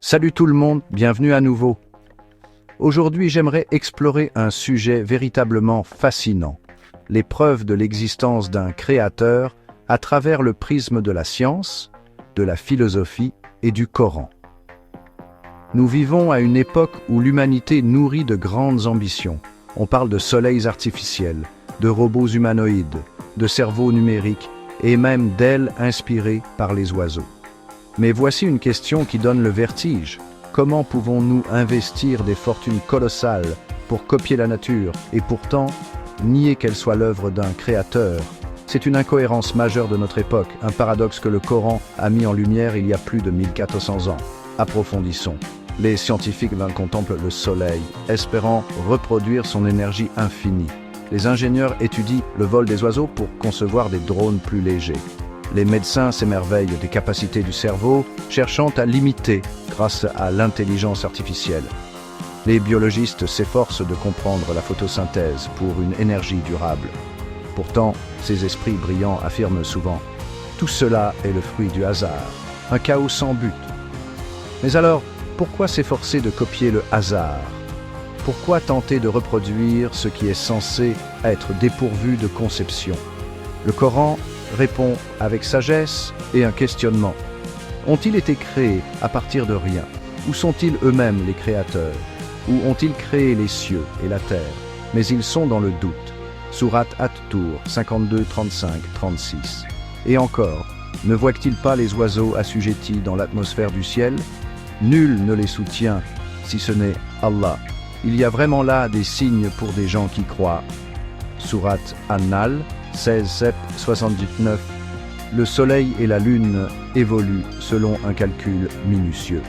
Salut tout le monde, bienvenue à nouveau. Aujourd'hui, j'aimerais explorer un sujet véritablement fascinant, les preuves de l'existence d'un créateur à travers le prisme de la science, de la philosophie et du Coran. Nous vivons à une époque où l'humanité nourrit de grandes ambitions. On parle de soleils artificiels, de robots humanoïdes, de cerveaux numériques et même d'ailes inspirées par les oiseaux. Mais voici une question qui donne le vertige. Comment pouvons-nous investir des fortunes colossales pour copier la nature et pourtant nier qu'elle soit l'œuvre d'un créateur? C'est une incohérence majeure de notre époque, un paradoxe que le Coran a mis en lumière il y a plus de 1400 ans. Approfondissons. Les scientifiques contemplent le soleil, espérant reproduire son énergie infinie. Les ingénieurs étudient le vol des oiseaux pour concevoir des drones plus légers. Les médecins s'émerveillent des capacités du cerveau, cherchant à l'imiter grâce à l'intelligence artificielle. Les biologistes s'efforcent de comprendre la photosynthèse pour une énergie durable. Pourtant, ces esprits brillants affirment souvent « Tout cela est le fruit du hasard, un chaos sans but ». Mais alors, pourquoi s'efforcer de copier le hasard? Pourquoi tenter de reproduire ce qui est censé être dépourvu de conception? Le Coran répond avec sagesse et un questionnement. Ont-ils été créés à partir de rien? Ou sont-ils eux-mêmes les créateurs? Ou ont-ils créé les cieux et la terre? Mais ils sont dans le doute. Sourate At-Tur 52, 35, 36. Et encore, ne voient-ils pas les oiseaux assujettis dans l'atmosphère du ciel? Nul ne les soutient, si ce n'est Allah. Il y a vraiment là des signes pour des gens qui croient. Sourate An-Nahl 16, 7, 79. Le soleil et la lune évoluent selon un calcul minutieux.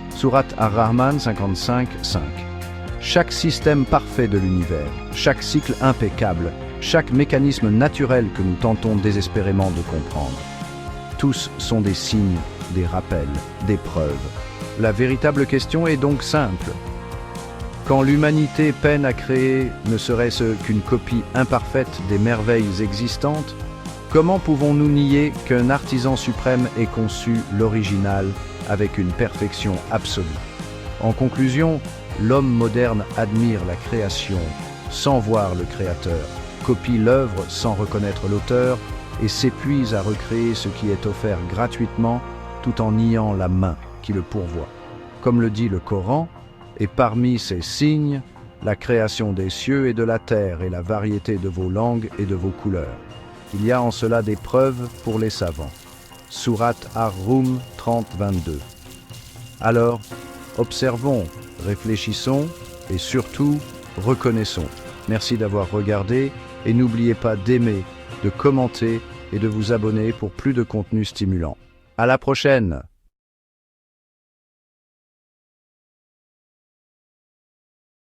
Sourate Ar-Rahman 55, 5. Chaque système parfait de l'univers, chaque cycle impeccable, chaque mécanisme naturel que nous tentons désespérément de comprendre. Tous sont des signes, des rappels, des preuves. La véritable question est donc simple. Quand l'humanité peine à créer ne serait-ce qu'une copie imparfaite des merveilles existantes, comment pouvons-nous nier qu'un artisan suprême ait conçu l'original avec une perfection absolue? En conclusion, l'homme moderne admire la création sans voir le créateur, copie l'œuvre sans reconnaître l'auteur et s'épuise à recréer ce qui est offert gratuitement tout en niant la main qui le pourvoit. Comme le dit le Coran, et parmi ces signes, la création des cieux et de la terre et la variété de vos langues et de vos couleurs. Il y a en cela des preuves pour les savants. Sourate Ar-Rum 30, 22. Alors, observons, réfléchissons et surtout, reconnaissons. Merci d'avoir regardé et n'oubliez pas d'aimer, de commenter et de vous abonner pour plus de contenu stimulant. À la prochaine!